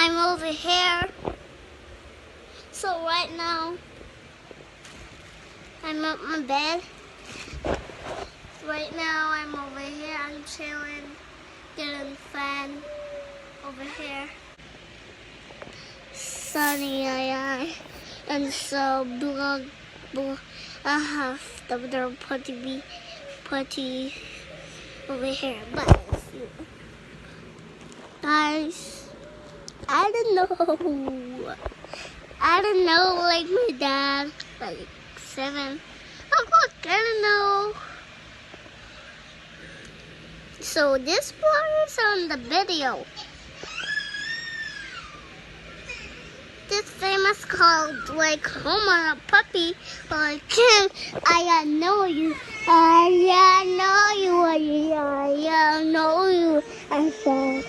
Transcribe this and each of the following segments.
I'm over here. So right now, I'm at my bed. Right now, I'm over here. I'm chilling, getting the fan over here. Sunny and so I have the putty over here. But guys, I don't know, like my dad, like 7. Oh look, I don't know. So this part is on the video. This famous called like Homer a puppy, like I know you, I know you, I said.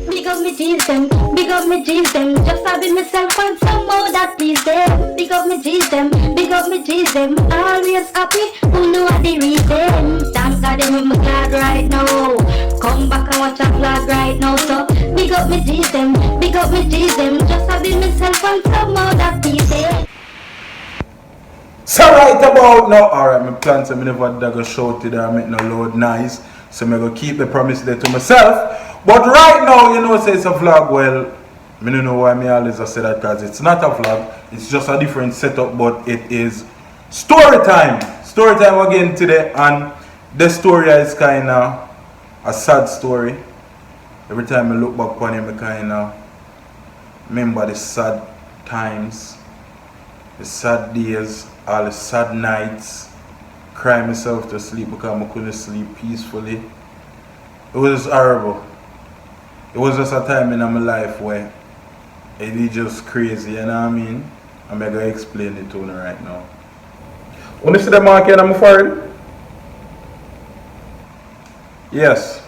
Big up me G's them, big up me G's them. Just having myself and some more that please them. Big up me G's them, big up me G's them. Always happy, who know what the reason. Thank God they make me glad right now. Come back and watch a vlog right now. So big up me G's them, big up me G's them. Just having myself and some more that please them. So right about now, alright, my plan to me never go show today, I make no load nice. So I'm going to keep the promise there to myself. But right now, you know, say it's a vlog. Well, I don't know why me always say that, because it's not a vlog. It's just a different setup, but it is story time. Story time again today. And the story is kind of a sad story. Every time I look back on it, I kind of remember the sad times, the sad days, all the sad nights. Cry myself to sleep because I couldn't sleep peacefully. It was horrible. It was just a time in my life where it is just crazy, you know what I mean? I'm going to explain it to you right now. When you see the mark here, I'm forehead? Yes.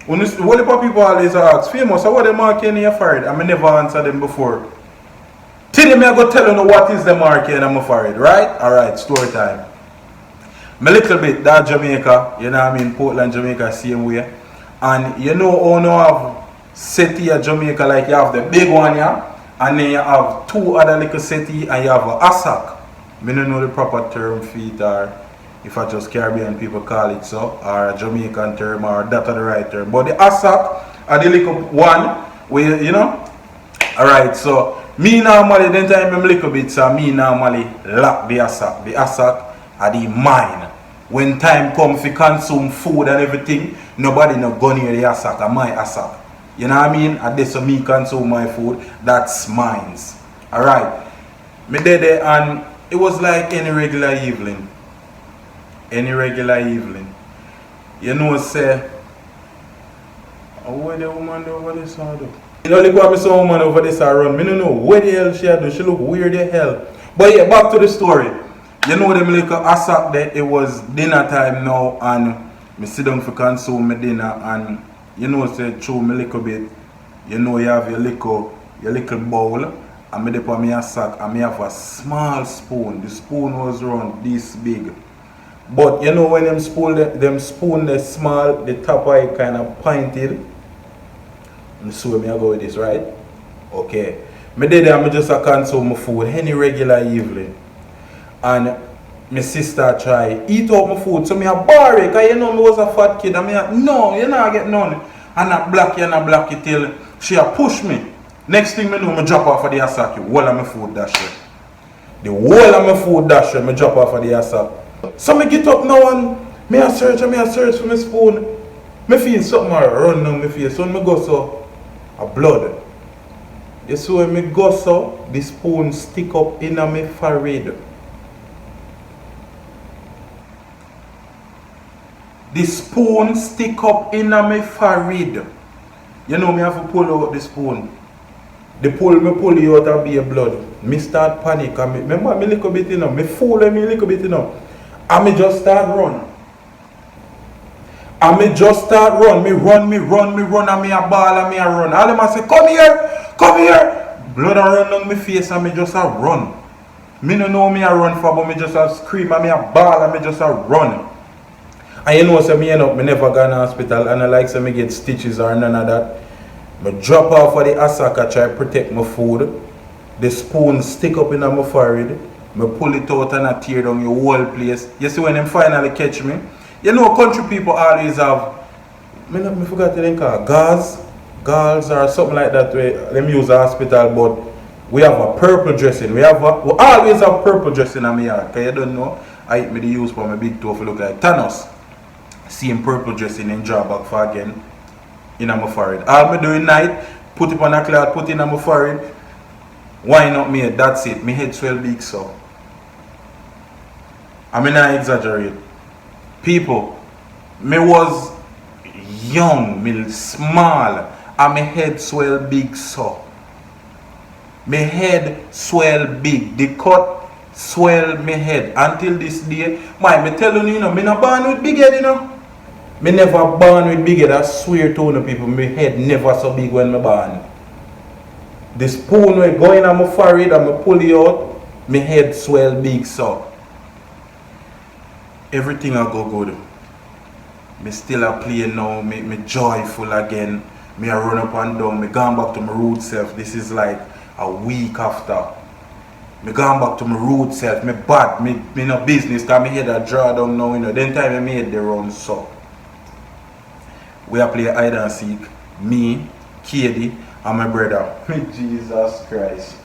When you see, what the people always ask, famous, what the mark in your forehead? I never answered them before. Today I'm going to tell you what is the mark in my forehead, right? Alright, story time. A little bit that Jamaica, you know what I mean, Portland, Jamaica, same way. And you know how you have city of Jamaica, like you have the big one here, and then you have 2 other little city, and you have a Asak. I don't know the proper term for it, or if I just Caribbean people call it so, or a Jamaican term, or that are the right term. But the Asak are the little one, where, you know. Alright, so me normally, then time I'm little bit, so me normally lock the Asak. The Asak are the mine. When time comes to consume food and everything, nobody no go near the Asak, or my Asak. You know what I mean? And this so me consume my food, that's mine. Alright. Me did it and it was like any regular evening. Any regular evening. You know, say, oh, where the woman do over this one do? You know, look what me saw woman over this run. Me don't know where the hell she do. She look weird the hell. But yeah, back to the story. You know them little Asak there, it was dinner time now and me sit down for consume my dinner and you know say chew me little bit, you know you have your little bowl and me dip on me Asak and me have a small spoon. The spoon was around this big. But you know when them spoon they small, the top of it kind of pointed. And so me I go with this, right? Okay. Me did that, me just consume my food any regular evening. And my sister try eat up my food, so me a bar it, because you know me was a fat kid, and me a, no, you not get none. And I block it till she a push me. Next thing me know, me drop off of the Asak, the whole of my food dash. The whole of my food dash, me drop off of the Asak. So me get up now and me a search for my spoon. Me feel something run down my face, so when me go so, a blood. You see when me go so, the spoon stick up in my forehead. The spoon stick up in my forehead. You know me have to pull out the spoon. Me pull you out of be blood. Me start panic. And me, remember me little bit you know. Me fool me little bit you know. And me just start run. And me just start run. Me run and me a ball and me a run. All them a say, come here. Blood a run down my face and me just a run. Me no know me a run for, but me just a scream and me a ball and me just a run. And you know, so me end up, me never gone to hospital, and I like so me get stitches or none of that. Me drop off of the Asaka, try protect my food. The spoon stick up in my forehead. Me pull it out and I tear down your whole place. You see when them finally catch me? You know country people always have, me forgot to think of gauze or something like that where them use the hospital, but we have a purple dressing. We always have purple dressing in my yard. Cause you don't know, I eat me the use for my big toe to look like Thanos. Same purple dressing and draw back for again in my forehead. All me do in night, put it on a cloth, put it in my forehead, wind up me head, that's it. My head swell big so. I mean I exaggerate. People, me was young, me small, and my head swell big so. My head swell big. The cut swell my head until this day. Me tell you, me not born with big head, you know. Me never born with big head. I swear to you people, my head never so big when me born. The spoon will go in on my forehead and me pull it out, my head swell big so. Everything I go good. Me still a play now, me joyful again. Me a run up and down, me gone back to my root self. This is like a week after. Me gone back to my root self, me bad, me no business, cause me head a draw down now, you know. Then time I made the run so. We a play hide and seek, me, Katie, and my brother. Jesus Christ.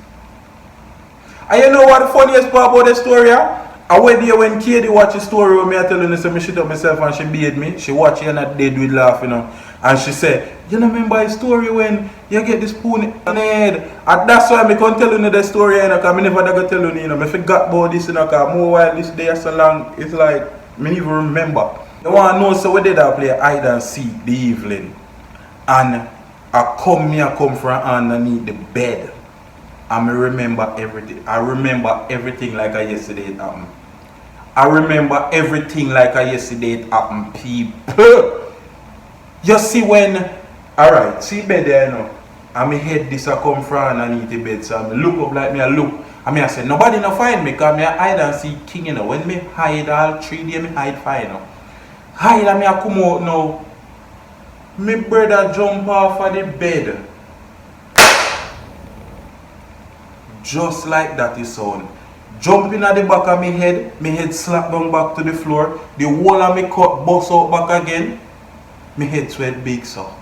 And you know what the funniest part about the story? I went there when Katie watched the story with me, I tell you, so me shit up myself and she beat me. She watched it and I did with laugh, you know. And she said, you know, remember the story when you get the spoon in the head? And that's why I can't tell you the story, you know, because I never gonna tell you, you know. I forgot about this, you know, because more while this day so long, it's like, I even remember. You want to know, so we did I play hide and seek the evening. And I come from underneath the bed. And I remember everything. I remember everything like I yesterday it happened. I remember everything like I yesterday it happened, people. You see when, alright, see bed there, you know. And my head this I come from underneath the bed. So I look up like me, I look. And I say, nobody no find me because I hide and seek king, you know. When me hide all 3 days, me hide fine, you know. Hide and I come out now. My brother jump off of the bed. Just like that is sound. Jumping at the back of my head slap down back to the floor. The whole of me cut bust out back again. My head sweat big so.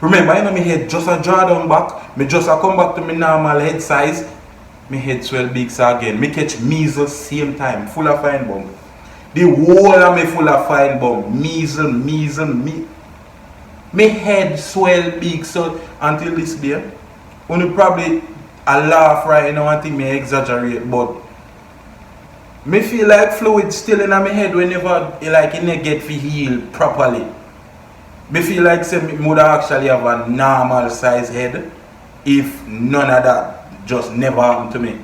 Remember, you know, my head just a draw down back. Me just a come back to my normal head size. My head swell big so again. Me catch measles same time, full of fine bum. The whole of me full of fine bum. Measles. My head swell big so until this day. When you probably a laugh right now and think me exaggerate, but me feel like fluid still in my head whenever like it get to heal properly. Me feel like say me would actually have a normal size head if none of that just never happened to me.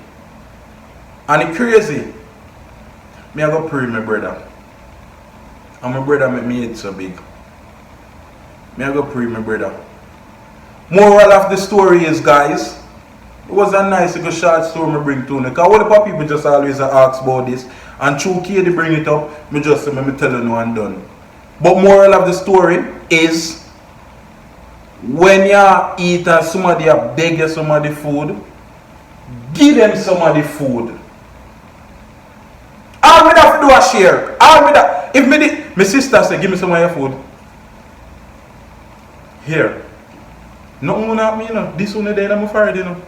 And it's crazy. Me I go pray my brother. And my brother make me head so big. Me I go pray my brother. Moral of the story is, guys, it was a nice little short story I bring to you. Because all the people just always ask about this. And through Katie bring it up, me just say, me tell you no and done. But moral of the story is, when you eat and somebody beg you some of the food, give them some of the food. All me have to do a share. All me that. If my sister say, give me some of your food. Here. Nothing gonna happen, you know. This one day I'm afraid, you know.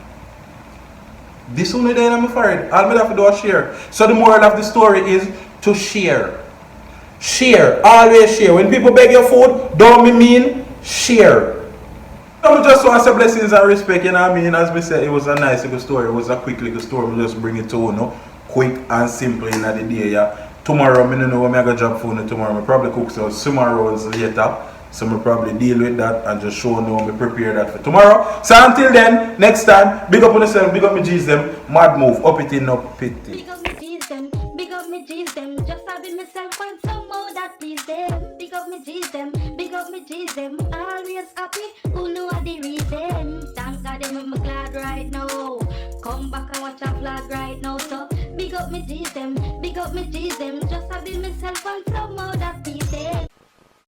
This one day I'm afraid. All me have to do a share. So the moral of the story is to share. Share. Always share. When people beg your food, don't mean share. I just want to say blessings and respect, you know what I mean? As we said, it was a nice little story. It was a quick little story. We just bring it to you, know. Quick and simple in the day, yeah. Tomorrow, I don't know when I'm going to drop food tomorrow. I probably cook some summer rolls later. So I probably deal with that and just show you how I prepare that for tomorrow. So until then, next time, big up on yourself, big up me G's them, mad move, up it in, up it in. Big up me G's them, big up me G's them. Just having myself find some more that please them. Big up me G's them, big up me G's them. Always happy, who know the reason. Thank God I'm glad right now. Come back and watch a vlog right now. So big up me G's them, big up me G's them. Just having myself on some more